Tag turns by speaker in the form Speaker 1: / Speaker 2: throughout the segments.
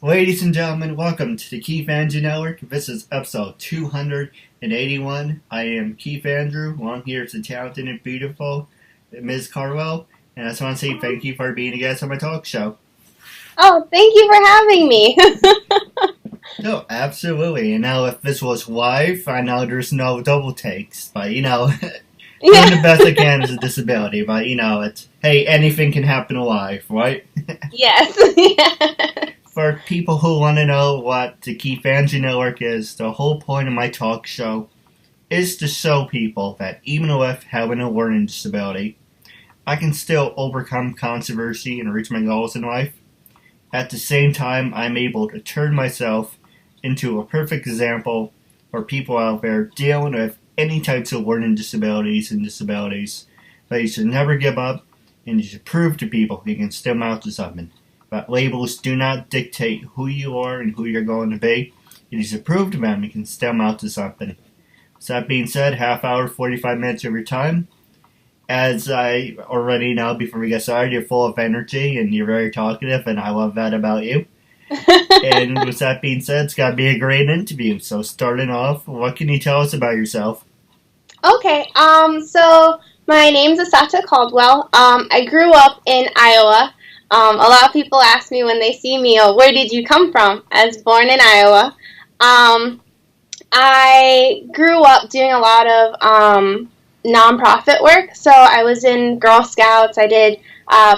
Speaker 1: Ladies and gentlemen, welcome to the KeithAndrewNetwork. This is episode 281. I am Keith Andrew. Along here is the talented and beautiful Ms. Caldwell. And I just want to say thank you for being a guest on my talk show.
Speaker 2: Oh, thank you for having me.
Speaker 1: No, absolutely. And now if this was live, I know there's no double takes. But, doing the best I can is a disability. But, it's, hey, anything can happen live, right?
Speaker 2: Yes.
Speaker 1: For people who want to know what the KeithAndrewNetwork is, the whole point of my talk show is to show people that even with having a learning disability, I can still overcome controversy and reach my goals in life. At the same time, I'm able to turn myself into a perfect example for people out there dealing with any types of learning disabilities and disabilities. That you should never give up, and you should prove to people you can still mount to something. But labels do not dictate who you are and who you're going to be. You should prove to them you can still mount to something. So that being said, half hour, 45 minutes of your time. As I already know before we get started, you're full of energy and you're very talkative, and I love that about you. And with that being said, it's got to be a great interview. So starting off, what can you tell us about yourself?
Speaker 2: Okay, so my name's Assata Caldwell. I grew up in Iowa. A lot of people ask me when they see me, oh, where did you come from? I was born in Iowa. I grew up doing a lot of nonprofit work. So I was in Girl Scouts. I did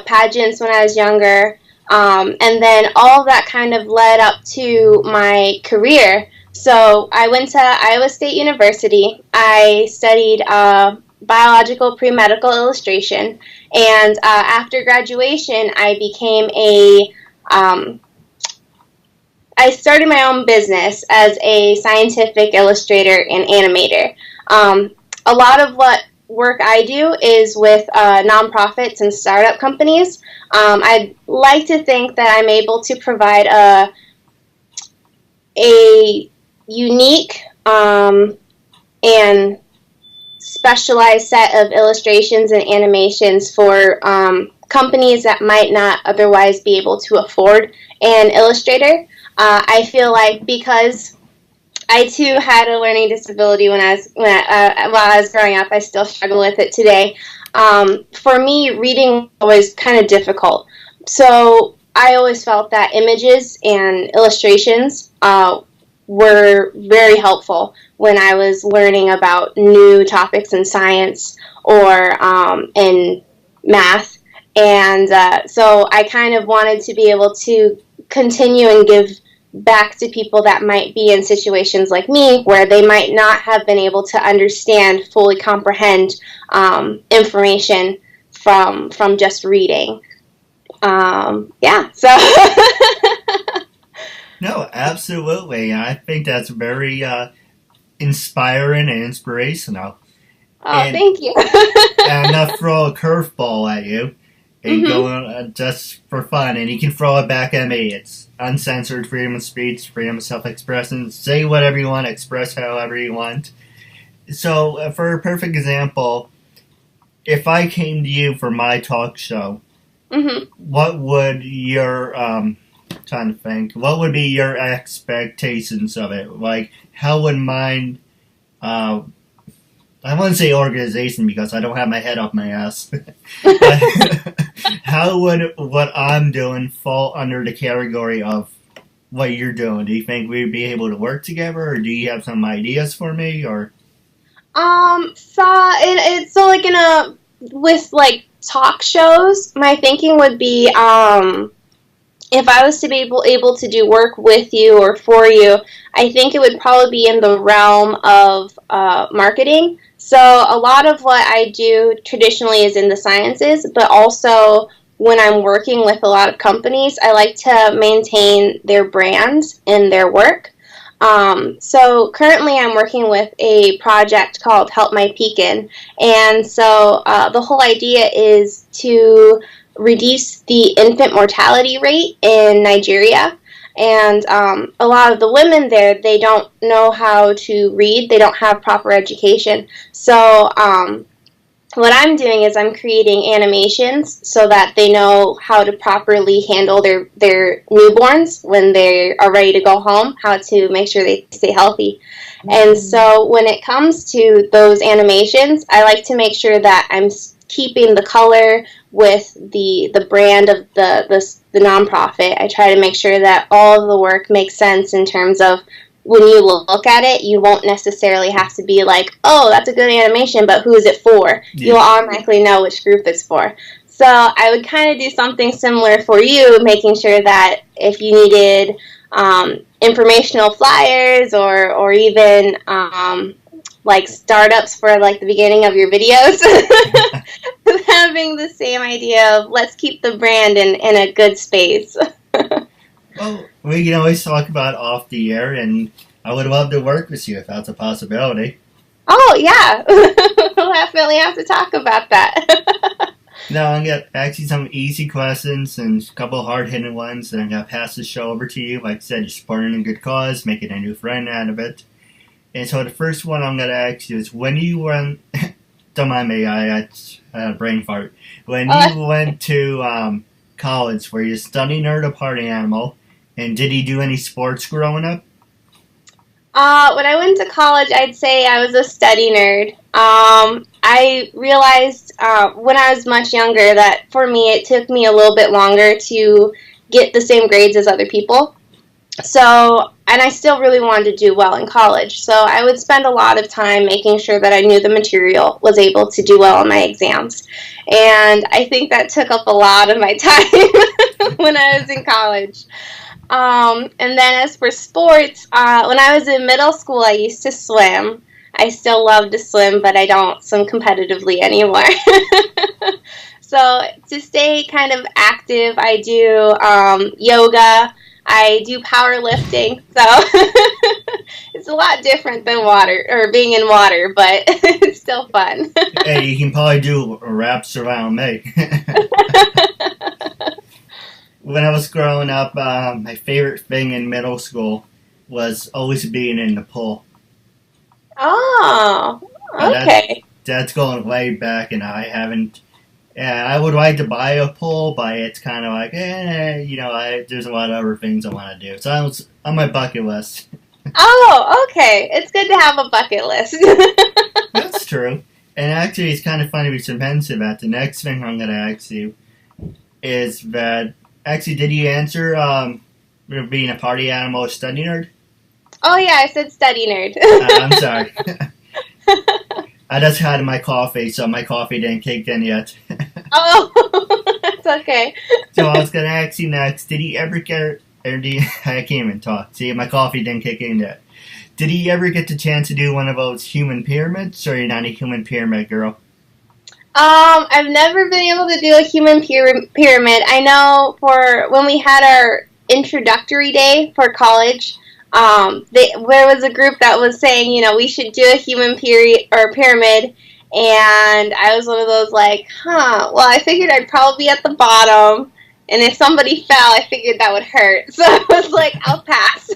Speaker 2: pageants when I was younger. And then all of that kind of led up to my career. So I went to Iowa State University. I studied biological pre-medical illustration. And after graduation, I became I started my own business as a scientific illustrator and animator. A lot of what work I do is with nonprofits and startup companies. I'd like to think that I'm able to provide a unique and specialized set of illustrations and animations for companies that might not otherwise be able to afford an illustrator. I feel like because I too had a learning disability while I was growing up. I still struggle with it today. For me, reading was kind of difficult. So I always felt that images and illustrations were very helpful when I was learning about new topics in science or in math. And so I kind of wanted to be able to continue and give back to people that might be in situations like me where they might not have been able to understand, fully comprehend information from just reading. So
Speaker 1: No, absolutely. I think that's very inspiring and inspirational.
Speaker 2: Oh, thank you.
Speaker 1: And I'll throw a curveball at you and go just for fun, and you can throw it back at me. It's uncensored freedom of speech, freedom of self-expression. Say whatever you want, express however you want. So, for a perfect example, if I came to you for my talk show, what would your trying to think, what would be your expectations of it? Like, how would mine, I wouldn't say organization because I don't have my head up my ass. But how would what I'm doing fall under the category of what you're doing? Do you think we'd be able to work together, or do you have some ideas for me, or?
Speaker 2: With like talk shows, my thinking would be, if I was to be able to do work with you or for you, I think it would probably be in the realm of marketing. So a lot of what I do traditionally is in the sciences, but also when I'm working with a lot of companies, I like to maintain their brands and their work. So currently I'm working with a project called Help My Pekin, and so the whole idea is to reduce the infant mortality rate in Nigeria. And a lot of the women there, they don't know how to read. They don't have proper education. So what I'm doing is I'm creating animations so that they know how to properly handle their newborns when they are ready to go home, how to make sure they stay healthy. And so when it comes to those animations, I like to make sure that I'm keeping the color with the brand of the nonprofit. I try to make sure that all of the work makes sense in terms of when you look at it, you won't necessarily have to be like, oh, that's a good animation, but who is it for? Yeah. You'll automatically know which group it's for. So I would kind of do something similar for you, making sure that if you needed informational flyers or even like startups for like the beginning of your videos, having the same idea of let's keep the brand in a good space.
Speaker 1: Well, we can always talk about off the air, and I would love to work with you if that's a possibility.
Speaker 2: Oh, yeah. We'll definitely have to talk about that.
Speaker 1: Now, I'm going to ask you some easy questions and a couple hard-hitting ones, and I'm going to pass the show over to you. Like I said, you're supporting a good cause, making a new friend out of it. And so the first one I'm going to ask you is, when you went... don't mind me, I had a brain fart. When you went to college, were you a study nerd or party animal? And did you do any sports growing up?
Speaker 2: When I went to college, I'd say I was a study nerd. I realized when I was much younger that for me it took me a little bit longer to get the same grades as other people. So, and I still really wanted to do well in college. So I would spend a lot of time making sure that I knew the material, was able to do well on my exams. And I think that took up a lot of my time when I was in college. And then as for sports, when I was in middle school, I used to swim. I still love to swim, but I don't swim competitively anymore. So to stay kind of active, I do yoga. I do powerlifting. So it's a lot different than water, or being in water, but it's still fun.
Speaker 1: Hey, you can probably do wraps around me. When I was growing up, my favorite thing in middle school was always being in the pool.
Speaker 2: Oh, okay.
Speaker 1: That's going way back, and I haven't. Yeah, I would like to buy a pool, but it's kind of like, there's a lot of other things I want to do. So it's on my bucket list.
Speaker 2: Oh, okay. It's good to have a bucket list.
Speaker 1: That's true. And actually, it's kind of funny we mention that. The next thing I'm going to ask you is that, actually, did you answer being a party animal or study nerd?
Speaker 2: Oh, yeah, I said study nerd.
Speaker 1: I'm sorry. I just had my coffee, so my coffee didn't kick in yet.
Speaker 2: Oh, that's okay.
Speaker 1: So I was going to ask you next, did you ever get, I can't even talk. See, my coffee didn't kick in yet. Did you ever get the chance to do one of those human pyramids, or you're not a human pyramid girl?
Speaker 2: I've never been able to do a human pyramid. I know for when we had our introductory day for college, there was a group that was saying, we should do a human pyramid, and I was one of those like, well, I figured I'd probably be at the bottom, and if somebody fell, I figured that would hurt, so I was like, I'll pass.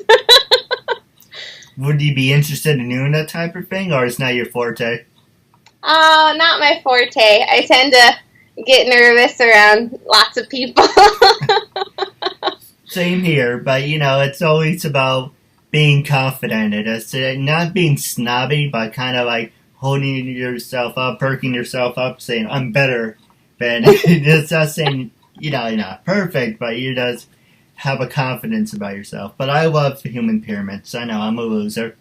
Speaker 1: Would you be interested in doing that type of thing, or is not your forte?
Speaker 2: Not my forte. I tend to get nervous around lots of people.
Speaker 1: Same here, but, it's always about being confident. It's not being snobby, but kind of like holding yourself up, perking yourself up, saying, I'm better than... It's not saying, you're not perfect, but you just have a confidence about yourself. But I love the human pyramids. I know, I'm a loser.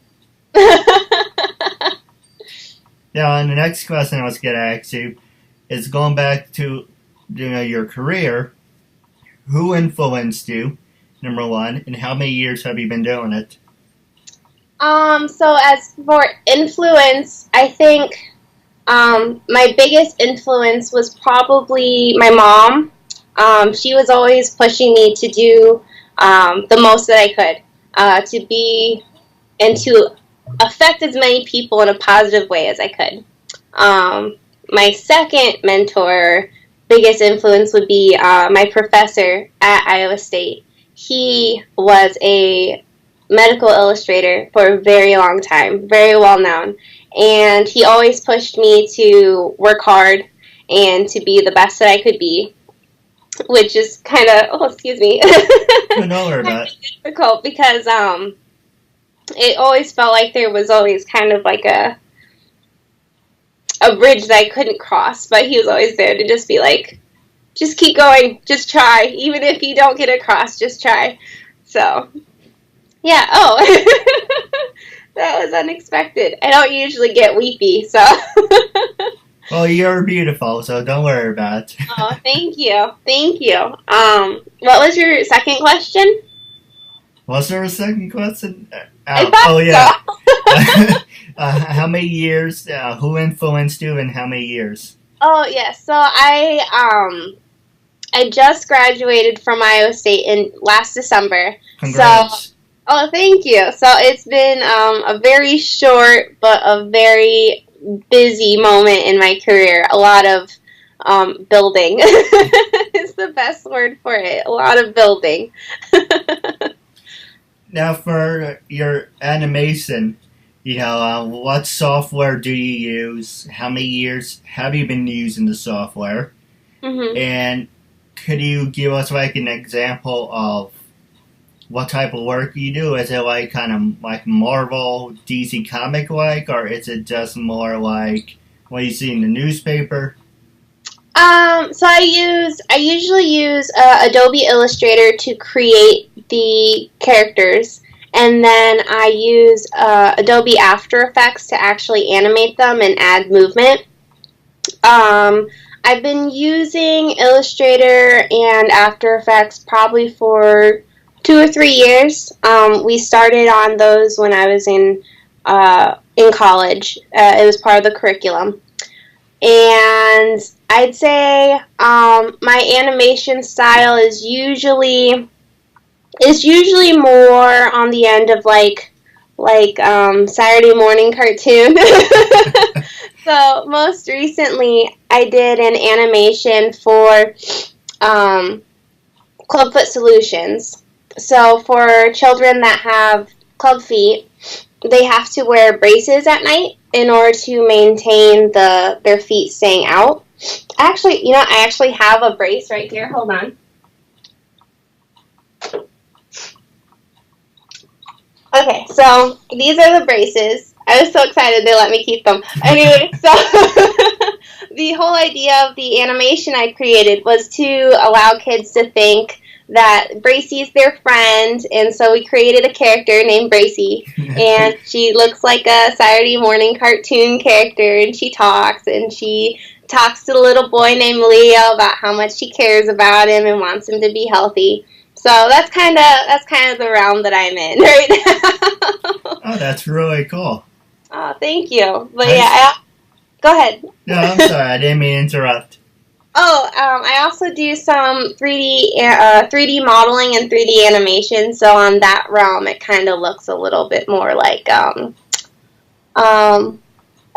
Speaker 1: Now, and the next question I was going to ask you is going back to your career. Who influenced you, number one, and how many years have you been doing it?
Speaker 2: So as for influence, I think my biggest influence was probably my mom. She was always pushing me to do the most that I could, to be and to affect as many people in a positive way as I could. My second mentor, biggest influence would be my professor at Iowa State. He was a medical illustrator for a very long time, very well known, and he always pushed me to work hard and to be the best that I could be, which is kind of, oh, excuse me,
Speaker 1: I know her about.
Speaker 2: difficult because it always felt like there was always kind of like a bridge that I couldn't cross, but he was always there to just be like, just keep going, just try, even if you don't get across, just try. So, yeah, oh, that was unexpected. I don't usually get weepy, so.
Speaker 1: Well, you're beautiful, so don't worry about it.
Speaker 2: Oh, thank you. Thank you. What was your second question?
Speaker 1: Was there a second question?
Speaker 2: I thought
Speaker 1: oh, yeah. How many years, who influenced you, and how many years?
Speaker 2: Oh, yes. So I just graduated from Iowa State in last December.
Speaker 1: Congrats.
Speaker 2: So, oh, thank you. So it's been a very short but a very busy moment in my career. A lot of building is the best word for it. A lot of building.
Speaker 1: Now, for your animation, what software do you use? How many years have you been using the software?
Speaker 2: Mm-hmm.
Speaker 1: And could you give us like an example of what type of work you do? Is it like kind of like Marvel, DC comic like, or is it just more like what you see in the newspaper?
Speaker 2: So I usually use Adobe Illustrator to create the characters, and then I use Adobe After Effects to actually animate them and add movement. I've been using Illustrator and After Effects probably for 2 or 3 years. We started on those when I was in college. It was part of the curriculum. And I'd say my animation style is usually more on the end of like Saturday morning cartoon. So most recently, I did an animation for Clubfoot Solutions. So for children that have club feet, they have to wear braces at night in order to maintain their feet staying out. Actually, I actually have a brace right here. Hold on. Okay, so these are the braces. I was so excited they let me keep them. Anyway, so the whole idea of the animation I created was to allow kids to think that Bracey's their friend, and so we created a character named Bracey, and she looks like a Saturday morning cartoon character, and she talks to the little boy named Leo about how much she cares about him and wants him to be healthy. So that's kind of the realm that I'm in right now.
Speaker 1: Oh, that's really cool.
Speaker 2: Oh, thank you. But go ahead.
Speaker 1: No, I'm sorry, I didn't mean to interrupt.
Speaker 2: Oh, I also do some 3D modeling and 3D animation. So on that realm, it kind of looks a little bit more like, I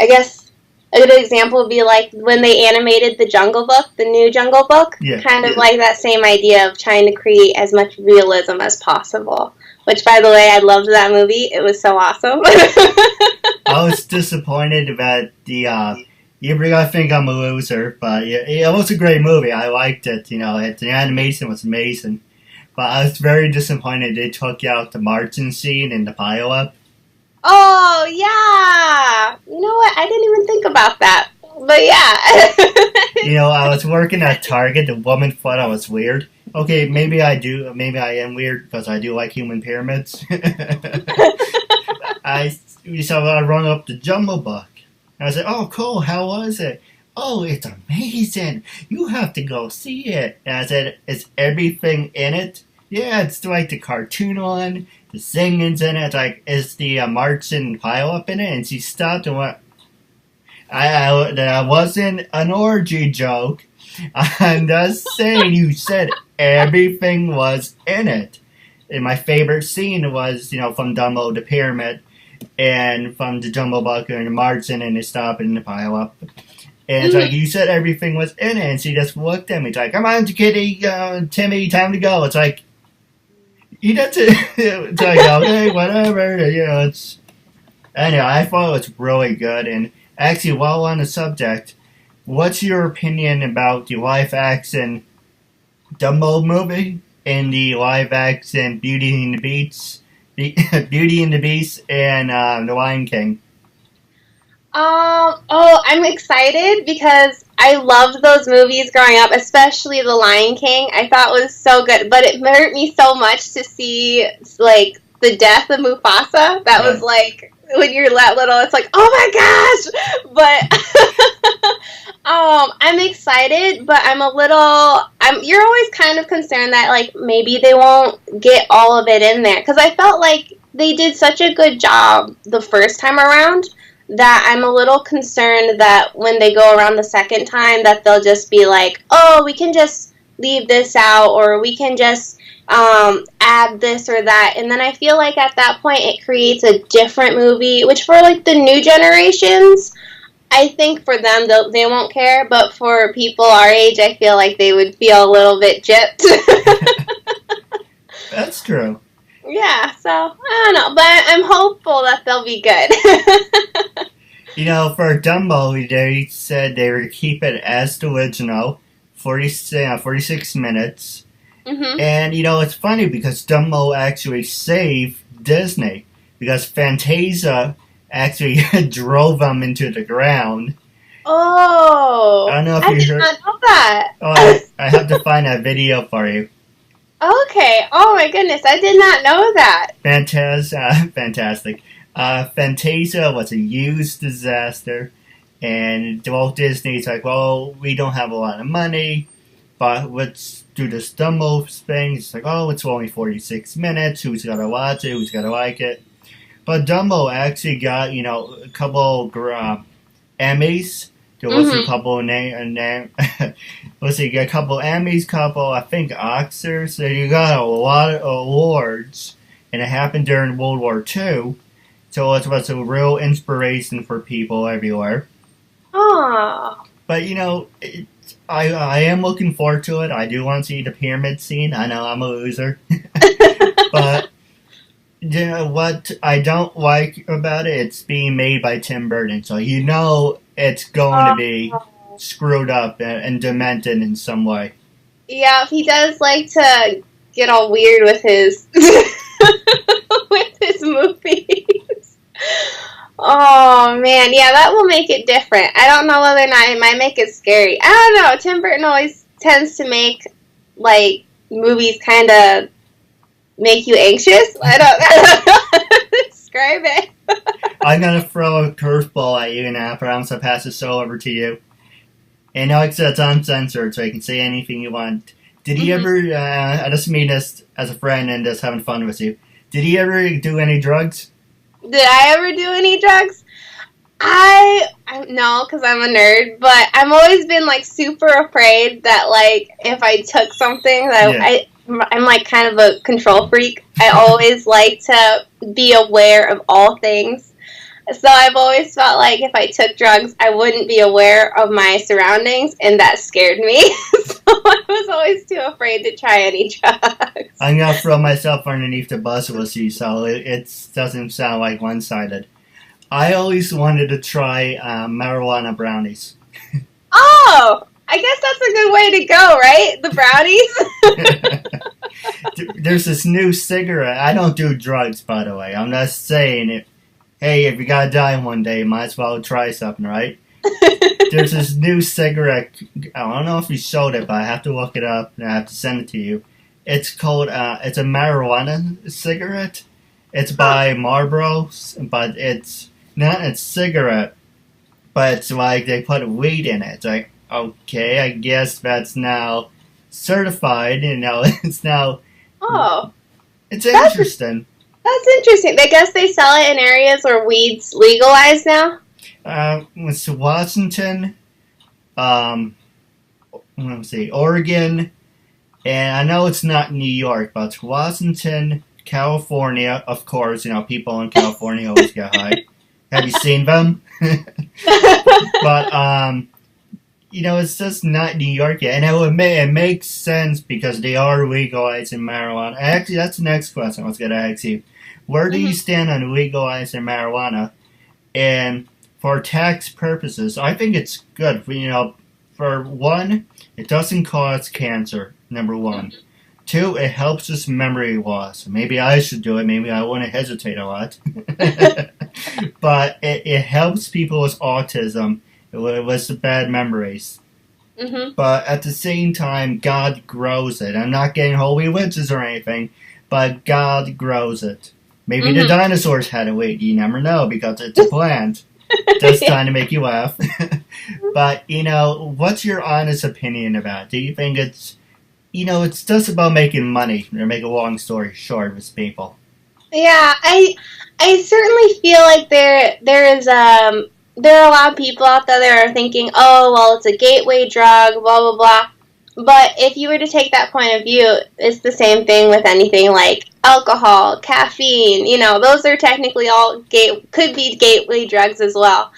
Speaker 2: guess a good example would be like when they animated the Jungle Book, the new Jungle Book.
Speaker 1: Yeah,
Speaker 2: kind of like that same idea of trying to create as much realism as possible. Which, by the way, I loved that movie. It was so awesome.
Speaker 1: I was disappointed about the. You're gonna think I'm a loser, but it was a great movie. I liked it. The animation was amazing, but I was very disappointed they took out the Martin scene in the pileup.
Speaker 2: Oh yeah, you know what? I didn't even think about that, but yeah.
Speaker 1: I was working at Target. The woman thought I was weird. Okay, maybe I do. Maybe I am weird because I do like human pyramids. I rung up the Jumbo Book. I said, "Oh, cool. How was it?" "Oh, it's amazing. You have to go see it." And I said, "Is everything in it?" "Yeah, it's like the cartoon one. The singing's in it. It's like, is the Martian pile-up in it?" And she stopped and went, that wasn't an orgy joke. I'm just saying, you said everything was in it. And my favorite scene was, from Dumbo the Pyramid, and from the Jumbo Buck and the Martian, and they stop in the pile up. And it's like, you said everything was in it. And she just looked at me. It's like, "Come on, Kitty, Timmy, time to go." It's like, that's it. It's like, okay, whatever. Anyway, I thought it was really good. And actually, while on the subject, what's your opinion about the live action Dumbo movie and the live action Beauty and the Beast, Beauty and the Beast, and The Lion King?
Speaker 2: I'm excited because I loved those movies growing up, especially The Lion King. I thought it was so good, but it hurt me so much to see, like, the death of Mufasa. That was, like, when you're that little, it's like, oh my gosh! But, I'm excited, but you're always kind of concerned that, like, maybe they won't get all of it in there. Because I felt like they did such a good job the first time around that I'm a little concerned that when they go around the second time that they'll just be like, oh, we can just leave this out, or we can just add this or that. And then I feel like at that point it creates a different movie, which for like the new generations, I think for them they won't care, but for people our age, I feel like they would feel a little bit gypped.
Speaker 1: That's true.
Speaker 2: Yeah, so, I don't know, but I'm hopeful that they'll be good.
Speaker 1: You know, for Dumbo, they said they would keep it as the original, 46 minutes.
Speaker 2: Mm-hmm.
Speaker 1: And, you know, it's funny because Dumbo actually saved Disney, because Fantasia actually drove them into the ground.
Speaker 2: Oh,
Speaker 1: I don't know if
Speaker 2: I
Speaker 1: you
Speaker 2: did
Speaker 1: heard.
Speaker 2: not know that.
Speaker 1: Oh, I have to find that video for you.
Speaker 2: Okay. Oh my goodness, I did not know that.
Speaker 1: Fantastic. Fantasia was a huge disaster, and Walt Disney's like, well, we don't have a lot of money, but let's do this Dumbo thing. It's like, oh, it's only 46 minutes. Who's gonna watch it? Who's gonna like it? But Dumbo actually got, you know, a couple Emmys. There was a couple let's see, a couple Emmys, I think Oscars. So you got a lot of awards, and it happened during World War II. So it was a real inspiration for people everywhere.
Speaker 2: Oh.
Speaker 1: But you know, I am looking forward to it. I do want to see the pyramid scene. I know I'm a loser, but you know what I don't like about it? It's being made by Tim Burton, so you know it's going to be screwed up and demented in some way.
Speaker 2: Yeah, he does like to get all weird with his with his movies. Oh man, yeah, that will make it different. I don't know whether or not it might make it scary. I don't know. Tim Burton always tends to make like movies kind of make you anxious. I don't know how to describe it.
Speaker 1: I'm gonna throw a curveball at you now, perhaps I'll pass the show over to you. And like I said, it's uncensored, so you can say anything you want. Did he ever, I just mean this as a friend and just having fun with you, did he ever do any drugs?
Speaker 2: Did I ever do any drugs? I no, because I'm a nerd, but I've always been, like, super afraid that, like, if I took something, that I'm, like, kind of a control freak. I always like to be aware of all things. So I've always felt like if I took drugs, I wouldn't be aware of my surroundings, and that scared me. So I was always too afraid to try any drugs.
Speaker 1: I'm going to throw myself underneath the bus with you, so it doesn't sound like one-sided. I always wanted to try marijuana brownies.
Speaker 2: Oh! I guess that's a good way to go, right? The brownies?
Speaker 1: There's this new cigarette. I don't do drugs, by the way. I'm not saying it. Hey, if you gotta die one day, might as well try something, right? There's this new cigarette. I don't know if you showed it, but I have to look it up and I have to send it to you. It's called, it's a marijuana cigarette. It's by Marlboro, but it's not a cigarette. But it's like they put weed in it. It's like, okay, I guess that's now certified. You know, it's now.
Speaker 2: Oh.
Speaker 1: It's interesting.
Speaker 2: That's interesting. I guess they sell it in areas where weed's legalized now.
Speaker 1: It's Washington, let me see, Oregon, and I know it's not New York, but it's Washington, California. Of course, you know, people in California always get high. Have you seen them? But you know, it's just not New York yet, and it makes sense because they are legalizing marijuana. Actually, that's the next question I was going to ask you. Where do you stand on legalizing marijuana? And for tax purposes, I think it's good. For one, it doesn't cause cancer, number one. Two, it helps with memory loss. Maybe I should do it. Maybe I wouldn't hesitate a lot. But it helps people with autism, with the bad memories.
Speaker 2: Mm-hmm.
Speaker 1: But at the same time, God grows it. I'm not getting holy witches or anything, but God grows it. Maybe the dinosaurs had a weight. You never know because it's a plant. Just trying to make you laugh. But, what's your honest opinion about it? Do you think it's just about making money, to make a long story short with people?
Speaker 2: Yeah, I certainly feel like there are a lot of people out there that are thinking, oh, well, it's a gateway drug, blah, blah, blah. But if you were to take that point of view, it's the same thing with anything like alcohol, caffeine. Those are technically all could be gateway drugs as well.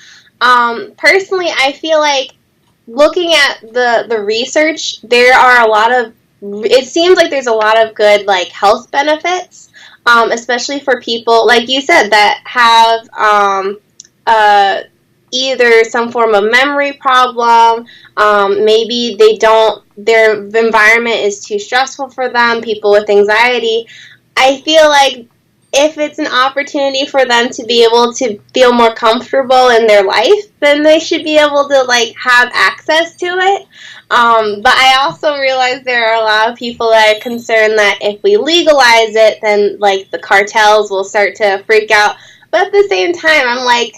Speaker 2: Personally, I feel like looking at the research, it seems like there's a lot of good health benefits, especially for people, like you said, that have either some form of memory problem, maybe their environment is too stressful for them, people with anxiety. I feel like if it's an opportunity for them to be able to feel more comfortable in their life, then they should be able to have access to it. But I also realize there are a lot of people that are concerned that if we legalize it, then the cartels will start to freak out. But at the same time, I'm like,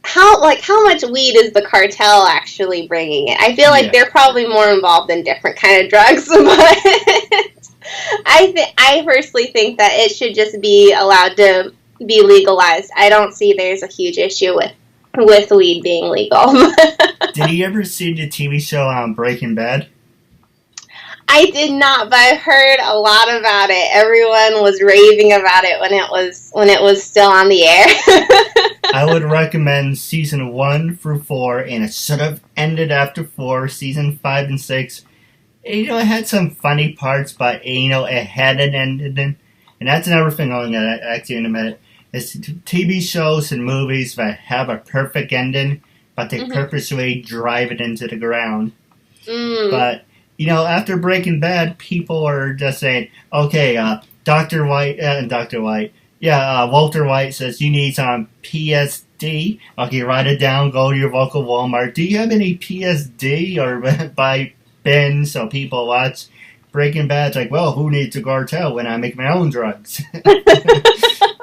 Speaker 2: how much weed is the cartel actually bringing in? I feel like they're probably more involved in different kind of drugs, but I personally think that it should just be allowed to be legalized. I don't see there's a huge issue with weed being legal.
Speaker 1: Did you ever see the TV show Breaking Bad?
Speaker 2: I did not, but I heard a lot about it. Everyone was raving about it when it was still on the air.
Speaker 1: I would recommend season 1 through 4, and it should have ended after 4. Season 5 and 6, it had some funny parts, but it hadn't ended. And that's another thing I'm going to ask you in a minute. It's TV shows and movies that have a perfect ending, but they purposely drive it into the ground. But after Breaking Bad, people are just saying, okay, Walter White says you need some PSD. Okay, write it down, go to your local Walmart. Do you have any PSD or buy bins so people watch Breaking Bad? It's like, well, who needs a cartel when I make my own drugs?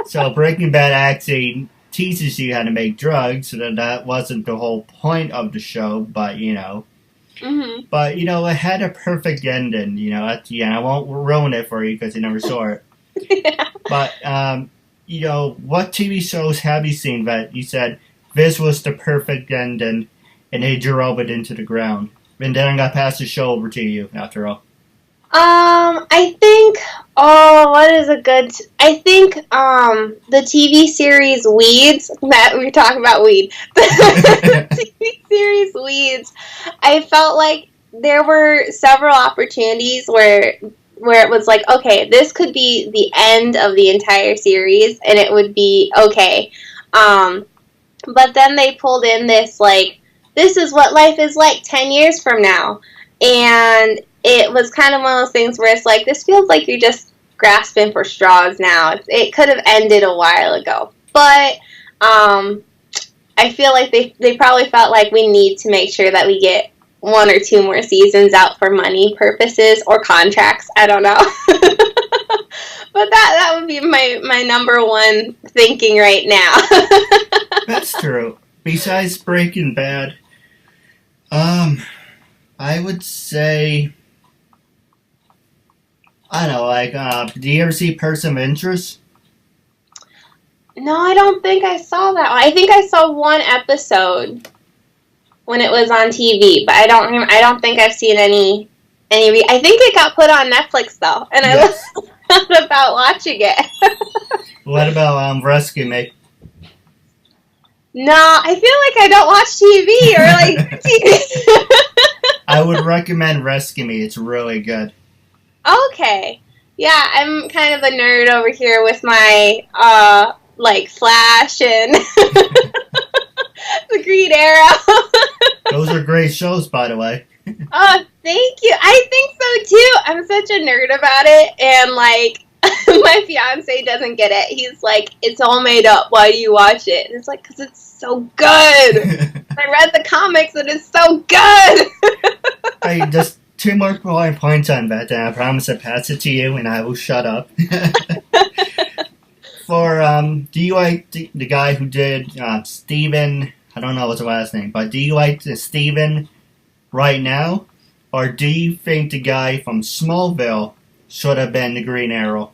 Speaker 1: So Breaking Bad actually teaches you how to make drugs, so that wasn't the whole point of the show, but But, it had a perfect ending, at the end. I won't ruin it for you because you never saw it.
Speaker 2: Yeah.
Speaker 1: But, what TV shows have you seen that you said, this was the perfect ending, and they drove it into the ground? And then I'm going to pass the show over to you, after all.
Speaker 2: I think, I think, the TV series Weeds, that we were talking about weed, the TV series Weeds, I felt like there were several opportunities where it was like, okay, this could be the end of the entire series, and it would be okay, but then they pulled in this, this is what life is like 10 years from now, and it was kind of one of those things where it's like, this feels like you're just grasping for straws now. It could have ended a while ago. But I feel like they probably felt like we need to make sure that we get 1 or 2 more seasons out for money purposes or contracts. I don't know. But that would be my number one thinking right now.
Speaker 1: That's true. Besides Breaking Bad, I would say, I don't know, do you ever see Person of Interest?
Speaker 2: No, I don't think I saw that one. I think I saw one episode when it was on TV, but I don't think I've seen any. I think it got put on Netflix though, and yes. I was about watching it.
Speaker 1: What about Rescue Me?
Speaker 2: No, I feel like I don't watch TV or TV.
Speaker 1: I would recommend Rescue Me. It's really good. Okay.
Speaker 2: Yeah, I'm kind of a nerd over here with my like Flash and the Green Arrow.
Speaker 1: Those are great shows, by the way.
Speaker 2: Oh, thank you. I think so too. I'm such a nerd about it, and like my fiance doesn't get it. He's like, "It's all made up. Why do you watch it?" And it's like, "Cause it's so good." I read the comics, and it's so good.
Speaker 1: Hey, just 2 more points on that, and I promise to pass it to you, and I will shut up. Do you like the guy who did Steven? I don't know what's the last name, but do you like Steven right now, or do you think the guy from Smallville should have been the Green Arrow?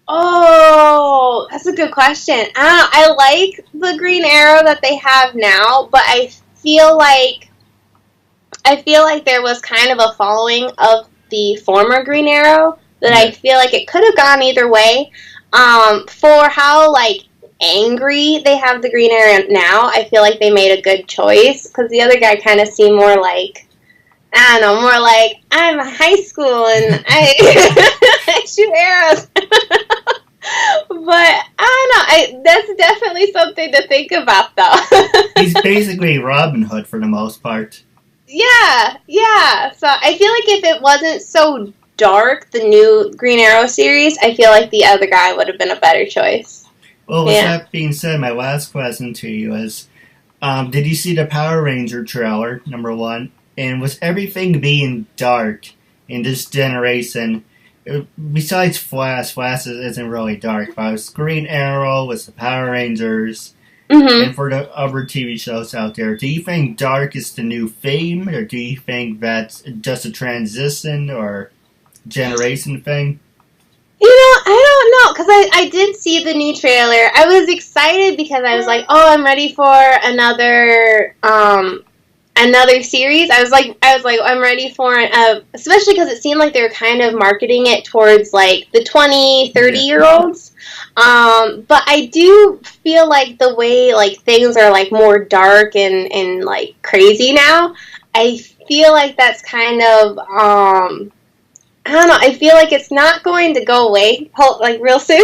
Speaker 2: Oh, that's a good question. I don't know. I like the Green Arrow that they have now, but I feel like there was kind of a following of the former Green Arrow that I feel like it could have gone either way. For how like angry they have the Green Arrow now, I feel like they made a good choice, because the other guy kind of seemed more like, I don't know, more like, I'm a high school and I, I shoot arrows. But I don't know, that's definitely something to think about, though.
Speaker 1: He's basically Robin Hood for the most part.
Speaker 2: Yeah. So I feel like if it wasn't so dark, the new Green Arrow series, I feel like the other guy would have been a better choice.
Speaker 1: Well, with that being said, my last question to you is, did you see the Power Ranger trailer, number 1? And was everything being dark in this generation, besides Flash isn't really dark, but it was Green Arrow, was the Power Rangers, and for the other TV shows out there, do you think dark is the new theme, or do you think that's just a transition or generation thing?
Speaker 2: You know, I don't know, because I did see the new trailer. I was excited because I was like, oh, I'm ready for another series. I was like, I'm ready for it, especially because it seemed like they were kind of marketing it towards like the 20, 30-year-olds. But I do feel like the way like things are like more dark and like crazy now, I feel like that's kind of I don't know, I feel like it's not going to go away, like, real soon.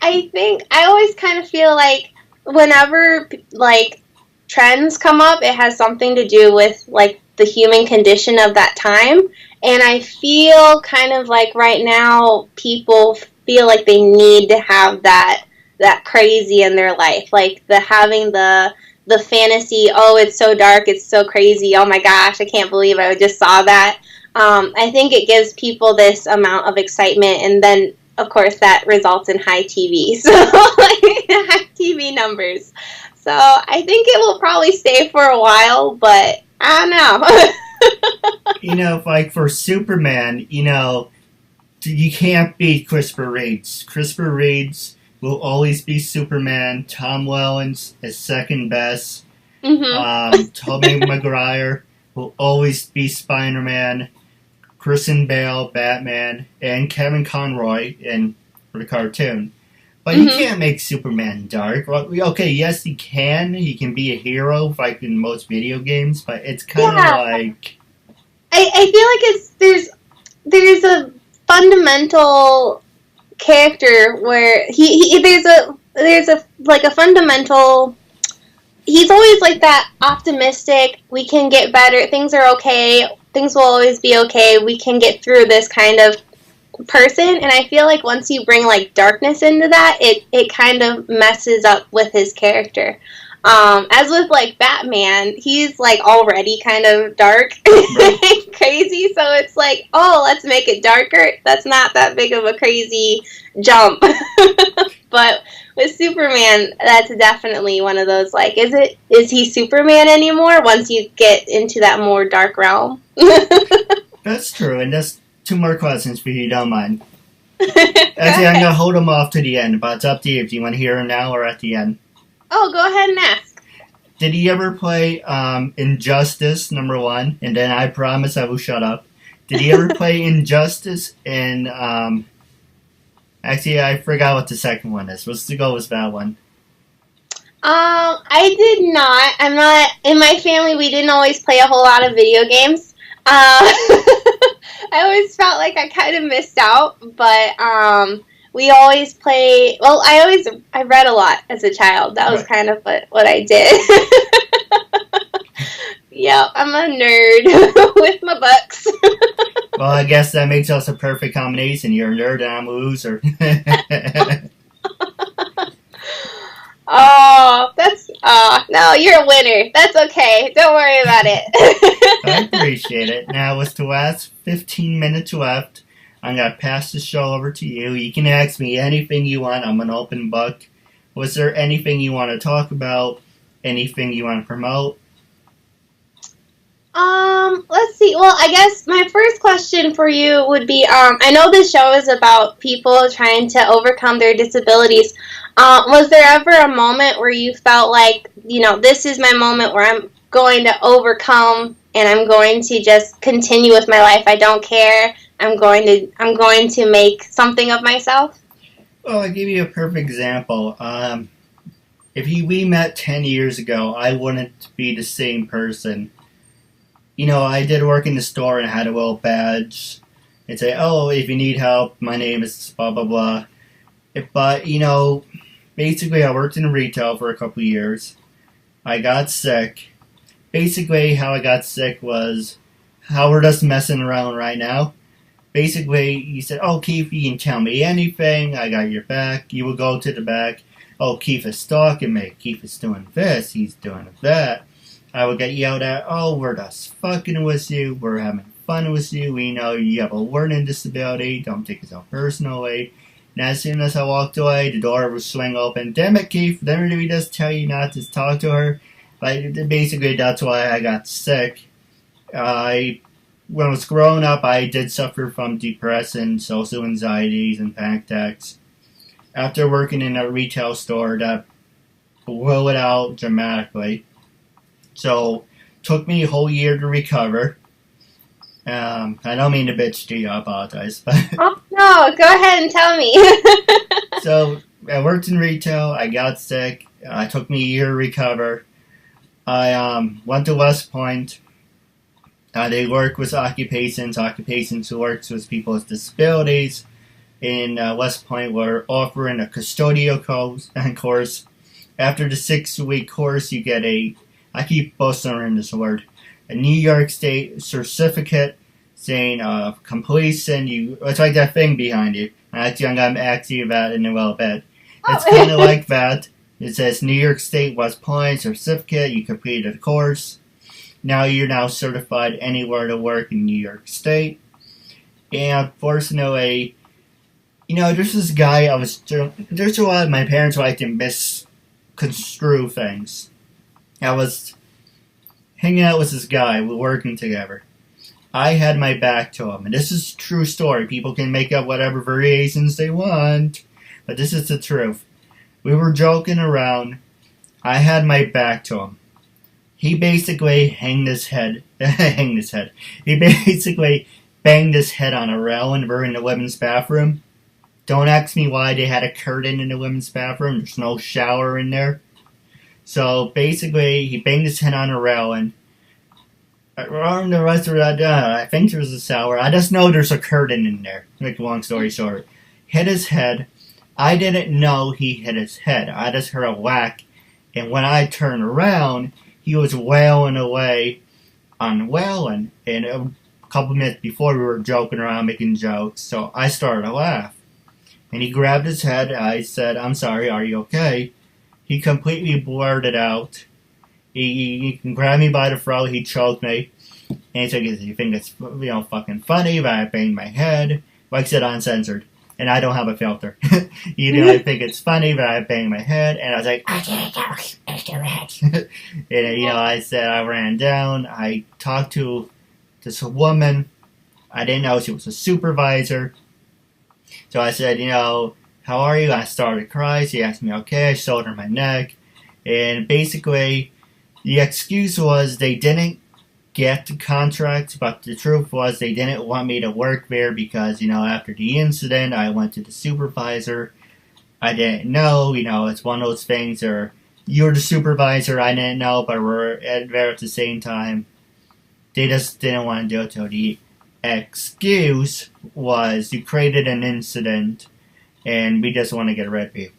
Speaker 2: I always kind of feel like whenever, like, trends come up, it has something to do with, like, the human condition of that time. And I feel kind of like right now, people feel like they need to have that crazy in their life. Like, having the fantasy, oh, it's so dark, it's so crazy, oh my gosh, I can't believe I just saw that. I think it gives people this amount of excitement, and then, of course, that results in high TV. So, high TV numbers. So, I think it will probably stay for a while, but I don't know.
Speaker 1: You know, like for Superman, you know, you can't beat Christopher Reeves. Christopher Reeves will always be Superman. Tom Welland's is second best. Tobey Maguire will always be Spider-Man. Christian Bale, Batman, and Kevin Conroy for the cartoon. But you can't make Superman dark. Okay, yes, he can. He can be a hero, like in most video games, but it's kind of like...
Speaker 2: I feel like there's a fundamental character where there's a fundamental... He's always like that optimistic, we can get better, things are okay, things will always be okay, we can get through this kind of person. And I feel like once you bring like darkness into that, it kind of messes up with his character. As with like Batman, he's like already kind of dark and crazy, so it's like, oh, let's make it darker. That's not that big of a crazy jump. But with Superman, that's definitely one of those, like, is he Superman anymore once you get into that more dark realm?
Speaker 1: That's true, and that's 2 more questions for you, don't mind. Actually, I'm going to hold them off to the end, but it's up to you if you want to hear them now or at the end.
Speaker 2: Oh, go ahead and ask.
Speaker 1: Did you ever play Injustice, number 1? And then I promise I will shut up. Did you ever play Injustice in... Actually, I forgot what the second one is. Let's go with that one.
Speaker 2: I did not. I'm not... In my family, we didn't always play a whole lot of video games. I always felt like I kind of missed out, but we always play. Well, I read a lot as a child. That was
Speaker 1: Right.
Speaker 2: kind of what I did. Yep, I'm a nerd with my books.
Speaker 1: Well, I guess that makes us a perfect combination. You're a nerd and I'm a loser.
Speaker 2: Oh, that's no, you're a winner. That's okay. Don't worry about
Speaker 1: I
Speaker 2: it.
Speaker 1: appreciate it. Now, with the last 15 minutes left, I'm going to pass the show over to you. You can ask me anything you want. I'm an open book. Was there anything you want to talk about? Anything you want to promote?
Speaker 2: Let's see. Well, I guess my first question for you would be, I know this show is about people trying to overcome their disabilities. Was there ever a moment where you felt like, this is my moment where I'm going to overcome and I'm going to just continue with my life. I don't care. I'm going to make something of myself?
Speaker 1: Well, I'll give you a perfect example. If we met 10 years ago, I wouldn't be the same person. I did work in the store and I had a little badge and say, oh, if you need help, my name is blah, blah, blah. But, basically I worked in retail for a couple of years. I got sick. Basically, how I got sick was how we're just messing around right now. Basically, he said, oh, Keith, you can tell me anything. I got your back. You will go to the back. Oh, Keith is stalking me. Keith is doing this. He's doing that. I would get yelled at, oh, we're just fucking with you. We're having fun with you. We know you have a learning disability. Don't take yourself personally. And as soon as I walked away, the door would swing open. Damn it, Keith. Didn't we just tell you not to talk to her? Basically, that's why I got sick. When I was growing up, I did suffer from depression, social anxieties, and panic attacks. After working in a retail store, that blew it out dramatically. So, took me a whole year to recover. I don't mean to bitch to you, I apologize.
Speaker 2: Oh, no, go ahead and tell me.
Speaker 1: So, I worked in retail, I got sick, it took me a year to recover. I went to West Point. They work with occupations who works with people with disabilities. In West Point, we're offering a custodial course. After the 6-week course, you get I keep boasting this word, a New York State certificate saying completion. It's like that thing behind you. I'm going to ask you about it in a little bit. It's kind of like that. It says New York State West Point certificate. You completed the course. Now you're certified anywhere to work in New York State. And unfortunately, there's this guy there's a lot of my parents like to misconstrue things. I was hanging out with this guy, we're working together. I had my back to him, and this is a true story. People can make up whatever variations they want, but this is the truth. We were joking around. I had my back to him. He basically hanged his head. He basically banged his head on a rail when we're in the women's bathroom. Don't ask me why they had a curtain in the women's bathroom. There's no shower in there. So basically, he banged his head on a rail, and around the rest of that, I think there's a shower. I just know there's a curtain in there. Make a long story short. Hit his head. I didn't know he hit his head. I just heard a whack, and when I turned around, he was wailing away on wailing. And a couple minutes before, we were joking around, making jokes, so I started to laugh. And he grabbed his head. I said, I'm sorry, are you okay? He completely blurted out. He grabbed me by the throat, he choked me. And he said, you think it's fucking funny that I banged my head? Like I said, uncensored. And I don't have a filter. I think it's funny that I banged my head. And I was like, I didn't know it. And, I said, I ran down. I talked to this woman. I didn't know she was a supervisor. So I said, how are you? I started to cry. She asked me, okay. I showed her my neck. And basically, the excuse was they didn't get the contract, but the truth was they didn't want me to work there because, after the incident, I went to the supervisor. I didn't know, it's one of those things where you're the supervisor, I didn't know, but we're there at the same time. They just didn't want to do it. So the excuse was you created an incident and we just want to get rid of you.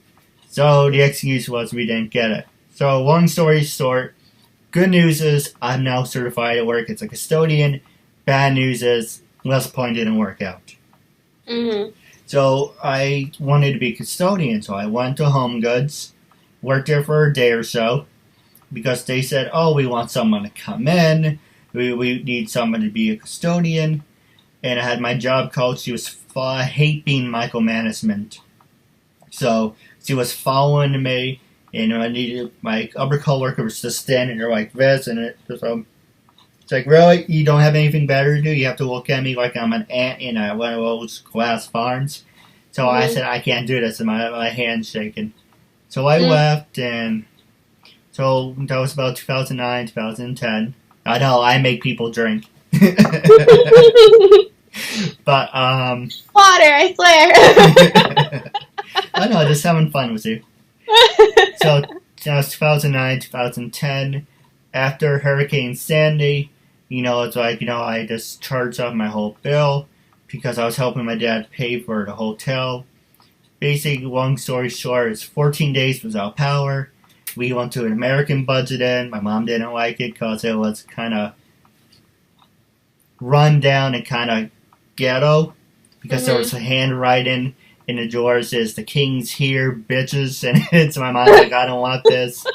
Speaker 1: So the excuse was we didn't get it. So long story short, good news is I'm now certified at work as a custodian. Bad news is West Point didn't work out.
Speaker 2: Mm-hmm.
Speaker 1: So I wanted to be a custodian, so I went to Home Goods, worked there for a day or so, because they said, oh, we want someone to come in, we need someone to be a custodian, and I had my job coach. She was hate being micromanagement. So she was following me, and I needed my upper coworker was just standing there like this, and it's like, really? You don't have anything better to do? You have to look at me like I'm an ant in one of those glass farms? So I said, I can't do this, and my hand's shaking. So I left, and so that was about 2009, 2010. I know, I make people drink. But,
Speaker 2: Water, I swear.
Speaker 1: I know, just having fun with you. So, that was 2009, 2010. After Hurricane Sandy, it's like, I just charged off my whole bill because I was helping my dad pay for the hotel. Basically, long story short, it's 14 days without power. We went to an American Budget Inn. My mom didn't like it because it was kind of run down and kind of ghetto because there was a handwriting in the doors says the king's here, bitches, and it's my mom's like, I don't want this.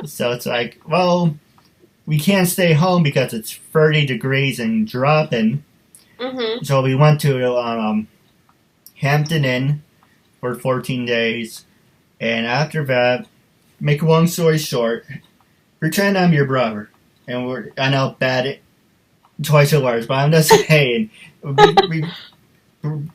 Speaker 1: So it's like, well, we can't stay home because it's 30 degrees and dropping.
Speaker 2: Mm-hmm.
Speaker 1: So we went to Hampton Inn for 14 days, and after that, make a long story short, pretend I'm your brother, and I know bad choice of words, but I'm just saying,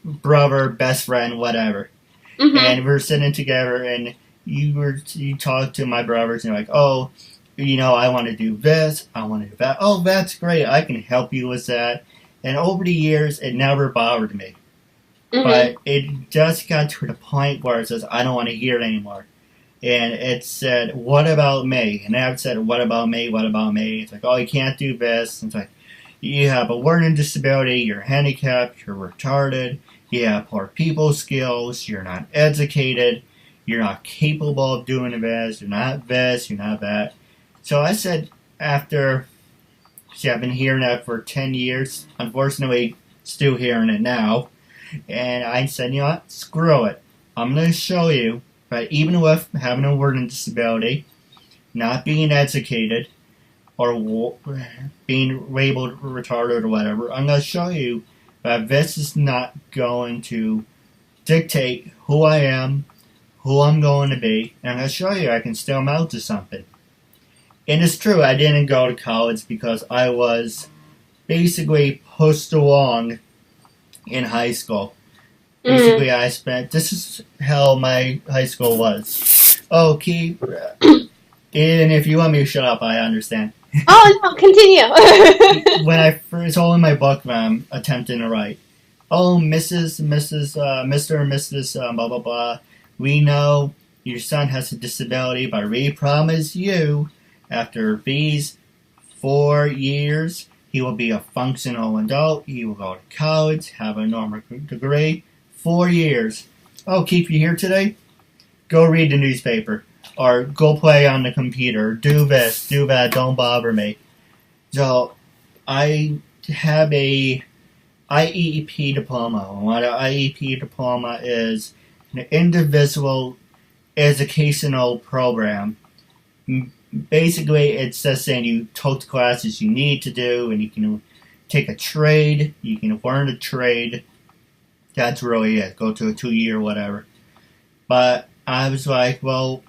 Speaker 1: brother, best friend, whatever. Mm-hmm. And we're sitting together, and you talk to my brothers, and you're like, oh, I want to do this, I want to do that. Oh, that's great, I can help you with that. And over the years, it never bothered me. Mm-hmm. But it just got to the point where it says, I don't want to hear it anymore. And it said, what about me? And I said, what about me? What about me? It's like, oh, you can't do this. And it's like, you have a learning disability, you're handicapped, you're retarded, you have poor people skills, you're not educated, you're not capable of doing this, you're not this, you're not that. So I said, after, see, I've been hearing that for 10 years, unfortunately, still hearing it now, and I said, you know what, screw it. I'm going to show you that even with having a learning disability, not being educated, or being labeled retarded or whatever, I'm going to show you that this is not going to dictate who I am, who I'm going to be, and I'm going to show you I can still amount to something. And it's true, I didn't go to college because I was basically pushed along in high school. Basically, I spent, this is how my high school was. Oh, Keith, and if you want me to shut up, I understand.
Speaker 2: Oh, no, continue.
Speaker 1: When it's all in my book that I'm attempting to write. Oh, Mr. and Mrs. Blah, blah, blah. We know your son has a disability, but we promise you, after these 4 years, he will be a functional adult. He will go to college, have a normal degree. 4 years. Oh, Keith, you here today? Go read the newspaper. Or go play on the computer. Do this, do that, don't bother me. So, I have a IEP diploma. What an IEP diploma is an individual educational program. Basically, it's just saying you took the classes you need to do, and you can take a trade, you can learn a trade. That's really it. Go to a 2-year whatever. But I was like, well,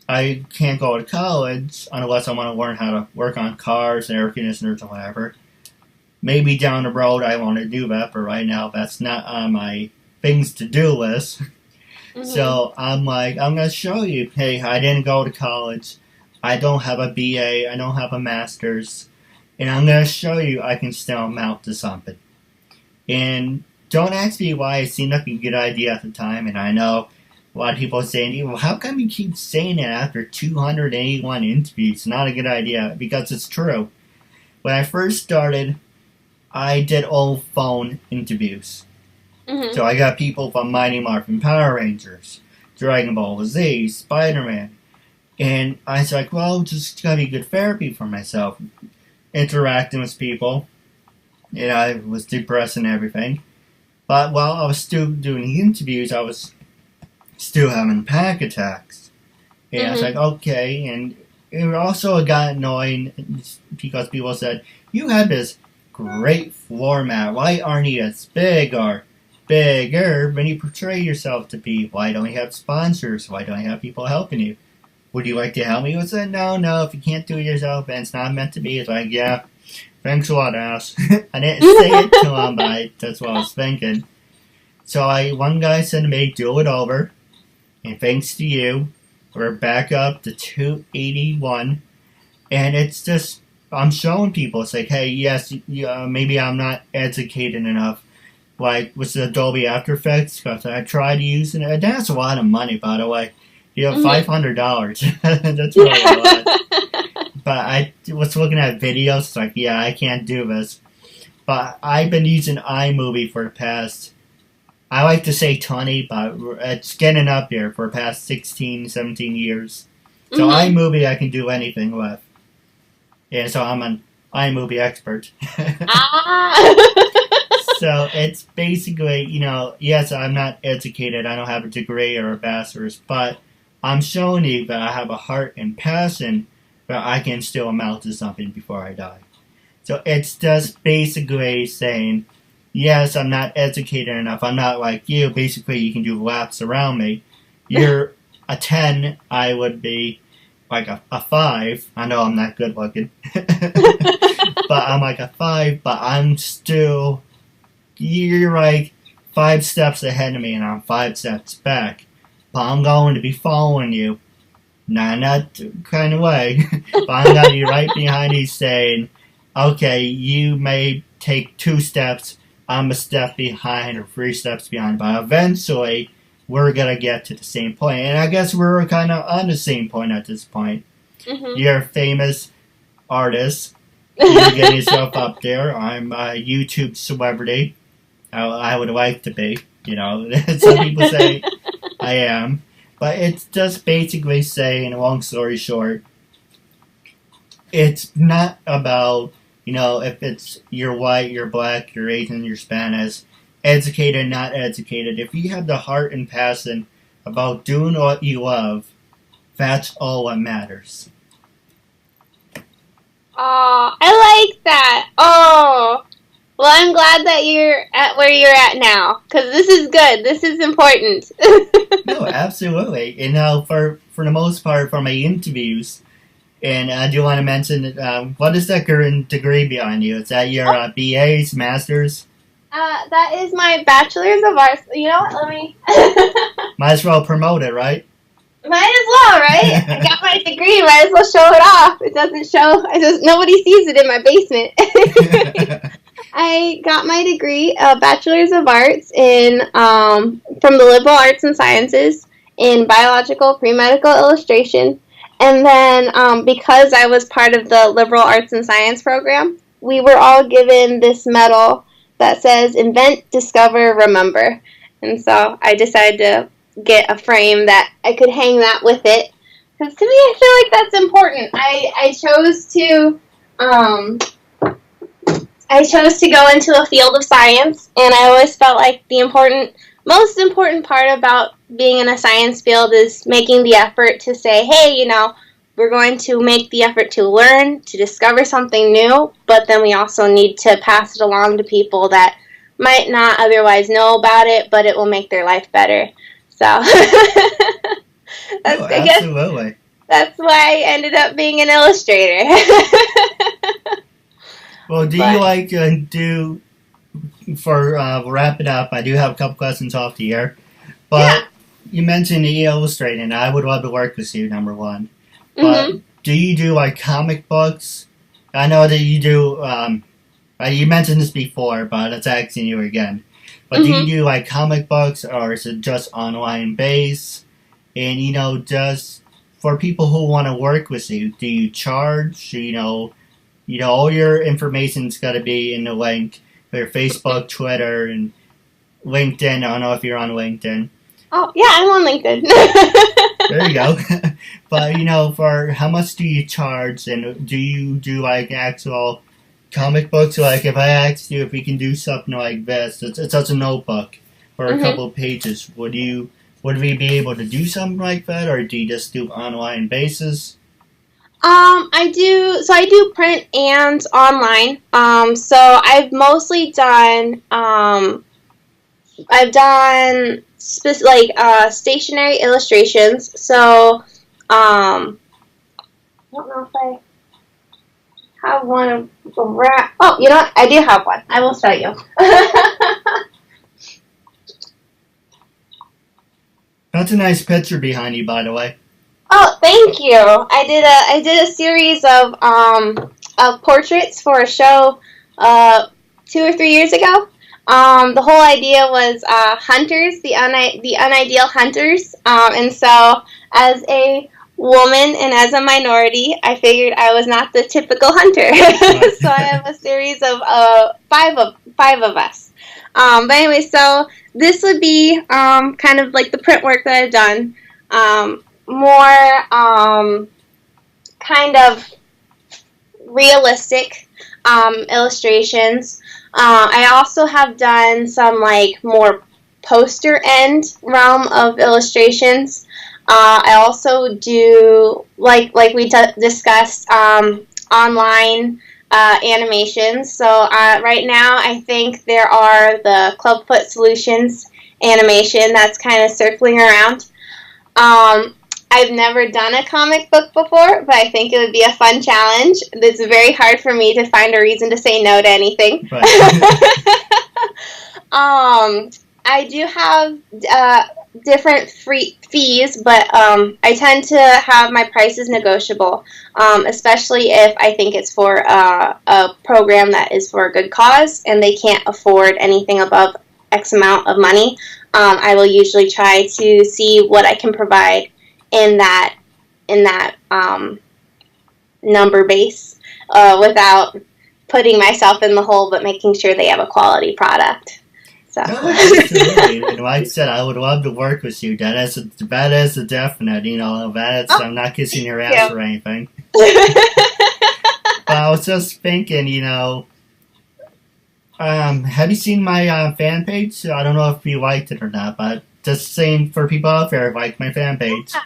Speaker 1: I can't go to college unless I want to learn how to work on cars and air conditioners or whatever. Maybe down the road I want to do that, but right now that's not on my things to do list. Mm-hmm. So I'm like, I'm going to show you, hey, I didn't go to college. I don't have a BA. I don't have a master's. And I'm going to show you I can still amount to something. And don't ask me why it seemed like a good idea at the time. And I know a lot of people are saying, well, how come you keep saying it after 281 interviews? It's not a good idea, because it's true. When I first started, I did all phone interviews. So I got people from Mighty Morphin Power Rangers, Dragon Ball Z, Spider-Man. And I was like, well, just gotta be good therapy for myself. Interacting with people. And I was depressed and everything. But while I was still doing the interviews, I was still having panic attacks. And I was like, okay. And it also got annoying because people said, you have this great floor mat. Why aren't you as big or bigger when you portray yourself to be? Why don't you have sponsors? Why don't you have people helping you? Would you like to help me? I said, no, if you can't do it yourself and it's not meant to be. It's like, yeah, thanks a lot, ass. I didn't say it to him, but that's what I was thinking. So one guy said to me, do it over. And thanks to you, we're back up to 281. And it's just, I'm showing people, it's like, hey, yes, maybe I'm not educated enough. Like, with the Adobe After Effects, because I tried using it. That's a lot of money, by the way. $500. That's really a lot. But I was looking at videos, it's like, yeah, I can't do this. But I've been using iMovie for the past, I like to say 20, but it's getting up there for the past 16, 17 years. So iMovie I can do anything with. Yeah, so I'm an iMovie expert. So it's basically, yes, I'm not educated, I don't have a degree or a bachelor's, but I'm showing you that I have a heart and passion that I can still amount to something before I die. So it's just basically saying, yes, I'm not educated enough. I'm not like you. Basically, you can do laps around me. You're a 10. I would be like a 5. I know I'm not good looking. But I'm like a 5. But I'm still, you're like 5 steps ahead of me and I'm 5 steps back. But I'm going to be following you. Not that kind of way. But I'm going to be right behind you saying, okay, you may take 2 steps. I'm a step behind or 3 steps behind. But eventually, we're going to get to the same point. And I guess we're kind of on the same point at this point. You're a famous artist. You're getting yourself up there. I'm a YouTube celebrity. I would like to be. Some people say I am. But it's just basically saying, long story short, it's not about, if you're white, you're black, you're Asian, you're Spanish, educated, not educated. If you have the heart and passion about doing what you love, that's all that matters.
Speaker 2: Oh, I like that. Oh, well, I'm glad that you're at where you're at now, because this is good. This is important.
Speaker 1: No, absolutely. And for the most part, for my interviews, and I do want to mention, what is that degree behind you? Is that your BA's, Master's?
Speaker 2: That is my Bachelor's of Arts. You know what? Let me...
Speaker 1: Might as well promote it, right?
Speaker 2: Might as well, right? I got my degree. Might as well show it off. It doesn't show. Nobody sees it in my basement. I got my degree, Bachelor's of Arts in from the Liberal Arts and Sciences in Biological Pre-Medical Illustration. And then because I was part of the Liberal Arts and Science program, we were all given this medal that says Invent, Discover, Remember. And so I decided to get a frame that I could hang that with it. Because to me, I feel like that's important. I chose to go into a field of science, and I always felt like the most important part about being in a science field is making the effort to say, hey, we're going to make the effort to learn, to discover something new, but then we also need to pass it along to people that might not otherwise know about it, but it will make their life better. So,
Speaker 1: absolutely.
Speaker 2: That's why I ended up being an illustrator.
Speaker 1: Well, do you like for wrap it up, I do have a couple questions off the air, but you mentioned illustrating, and I would love to work with you, number one. But do you do like comic books? I know that you do, you mentioned this before, but it's asking you again. But do you do like comic books, or is it just online based? And just for people who want to work with you, do you charge? All your information's got to be in the link for your Facebook, Twitter, and LinkedIn. I don't know if you're on LinkedIn.
Speaker 2: Oh, yeah, I'm on LinkedIn.
Speaker 1: There you go. But, for how much do you charge, and do you do, like, actual comic books? Like, if I asked you if we can do something like this, it's just a notebook for a couple of pages, would we be able to do something like that, or do you just do online basis?
Speaker 2: I do print and online. So I've mostly done, stationary illustrations. So, I don't know if I have one of the wrap. Oh, you know what? I do have one. I will show you.
Speaker 1: That's a nice picture behind you, by the way.
Speaker 2: Oh, thank you. I did a series of portraits for a show 2 or 3 years ago. The whole idea was hunters, the unideal hunters, and so as a woman and as a minority, I figured I was not the typical hunter. So I have a series of five of us. But anyway, so this would be kind of like the print work that I've done. More kind of realistic illustrations. I also have done some like more poster end realm of illustrations. I also do like we discussed online animations. So right now I think there are the Clubfoot Solutions animation that's kind of circling around. I've never done a comic book before, but I think it would be a fun challenge. It's very hard for me to find a reason to say no to anything. Right. I do have different fees, but I tend to have my prices negotiable, especially if I think it's for a program that is for a good cause and they can't afford anything above X amount of money. I will usually try to see what I can provide in that number base without putting myself in the hole, but making sure they have a quality product. So.
Speaker 1: No, absolutely. And like I said, I would love to work with you. That is a definite. I'm not kissing your ass or anything. But I was just thinking, have you seen my fan page? I don't know if you liked it or not, but just saying for people out there, like my fan page.
Speaker 2: Yeah.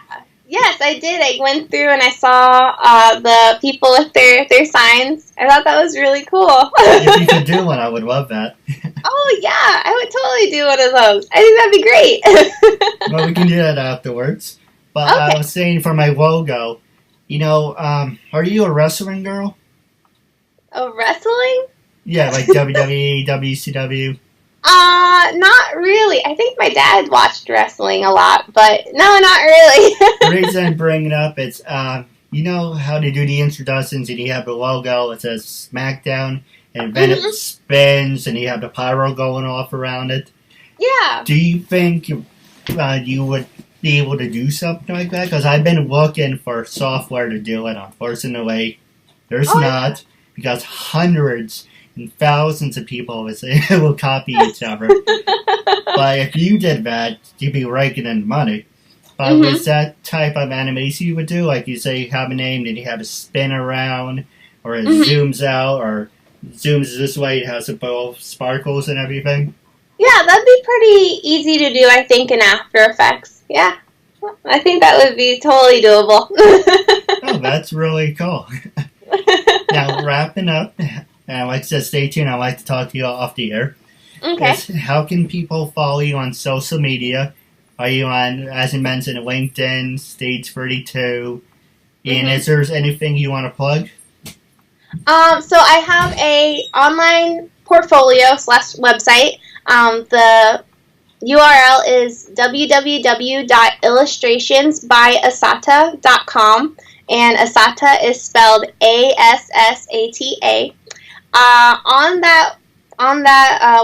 Speaker 2: Yes, I did. I went through and I saw the people with their signs. I thought that was really cool.
Speaker 1: If you could do one, I would love that.
Speaker 2: Oh, yeah. I would totally do one of those. I think that'd be great.
Speaker 1: Well, we can do that afterwards. But okay. I was saying for my logo, are you a wrestling girl?
Speaker 2: A wrestling?
Speaker 1: Yeah, like WWE, WCW.
Speaker 2: Not really. I think my dad watched wrestling a lot, but no, not really.
Speaker 1: The reason I'm bringing it up is, you know how they do the introductions and you have the logo, it says SmackDown, and then it spins and you have the pyro going off around it?
Speaker 2: Yeah.
Speaker 1: Do you think you would be able to do something like that? Because I've been looking for software to do it. Unfortunately, there's not, because hundreds and thousands of people will copy each other. But if you did that, you'd be raking in money. But with that type of animation you would do, like you say you have a name, then you have a spin around, or it zooms out, or zooms this way, it has both sparkles and everything.
Speaker 2: Yeah, that'd be pretty easy to do, I think, in After Effects. Yeah. I think that would be totally doable.
Speaker 1: Oh, that's really cool. Now, wrapping up, and like I said, stay tuned. I'd like to talk to you off the air.
Speaker 2: Okay.
Speaker 1: How can people follow you on social media? Are you on, as you mentioned, LinkedIn, Stage 32? And is there anything you want to plug?
Speaker 2: So I have a online portfolio / website. The URL is www.illustrationsbyassata.com, and Assata is spelled ASSATA. On that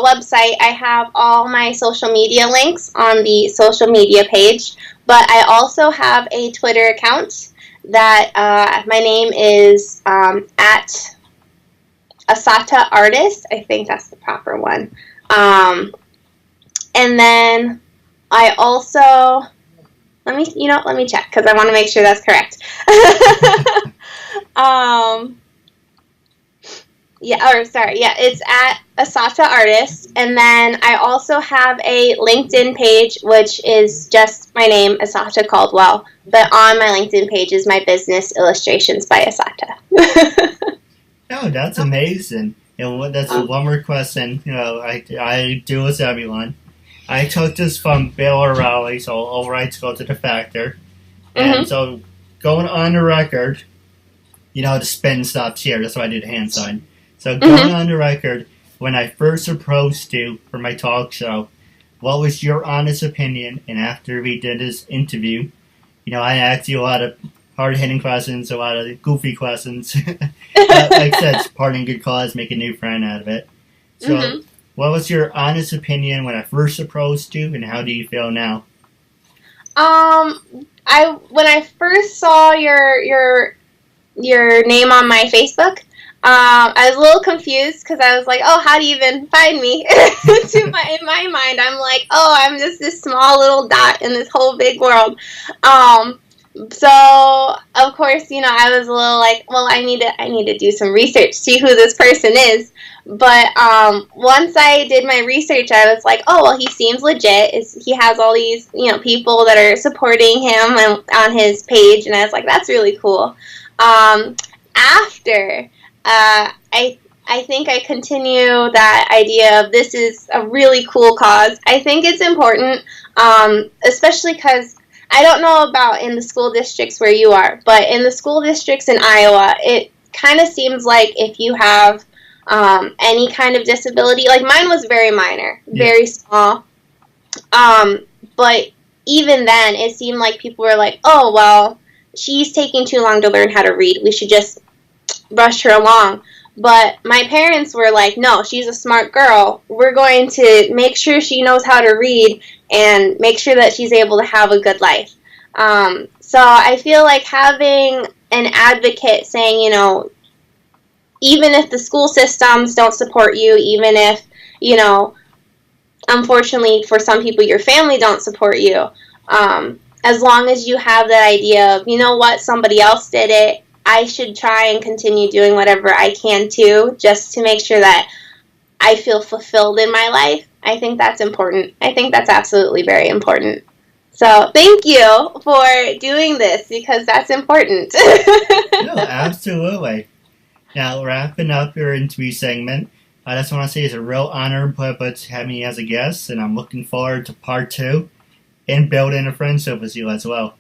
Speaker 2: website, I have all my social media links on the social media page, but I also have a Twitter account that my name is at Assata Artist. I think that's the proper one. And then I also, let me check because I want to make sure that's correct. It's at Assata Artists. And then I also have a LinkedIn page, which is just my name, Assata Caldwell. But on my LinkedIn page is my business, Illustrations by Assata.
Speaker 1: Oh, that's amazing. That's one more question. I do as everyone. I took this from Bill O'Reilly, so all rights go to the factor. And so, going on the record, the spin stops here. That's why I did the hand sign. So, going on the record, when I first approached you for my talk show, what was your honest opinion? And after we did this interview, I asked you a lot of hard-hitting questions, a lot of goofy questions. Like I said, it's parting good cause, make a new friend out of it. So, what was your honest opinion when I first approached you, and how do you feel now?
Speaker 2: When I first saw your name on my Facebook, I was a little confused because I was like, oh, how do you even find me? In my mind, I'm like, oh, I'm just this small little dot in this whole big world. So of course, I was a little like, well, I need to do some research, see who this person is. But once I did my research, I was like, oh, well, he seems legit. He has all these, people that are supporting him on his page, and I was like, that's really cool. After, I think I continue that idea of this is a really cool cause. I think it's important, especially because I don't know about in the school districts where you are, but in the school districts in Iowa, it kind of seems like if you have any kind of disability, like mine was very minor, very small, but even then, it seemed like people were like, oh, well, she's taking too long to learn how to read. We should just rush her along. But my parents were like, no, she's a smart girl. We're going to make sure she knows how to read and make sure that she's able to have a good life. So I feel like having an advocate saying, even if the school systems don't support you, even if, unfortunately for some people, your family don't support you, as long as you have that idea of, somebody else did it, I should try and continue doing whatever I can too, just to make sure that I feel fulfilled in my life. I think that's important. I think that's absolutely very important. So thank you for doing this, because that's important.
Speaker 1: No, absolutely. Now, wrapping up your interview segment, I just want to say it's a real honor and privilege to have me as a guest, and I'm looking forward to part 2 and building a friendship with you as well.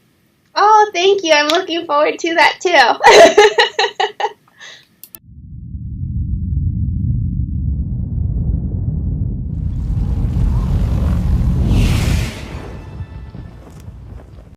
Speaker 2: Oh, thank you. I'm looking forward to that too.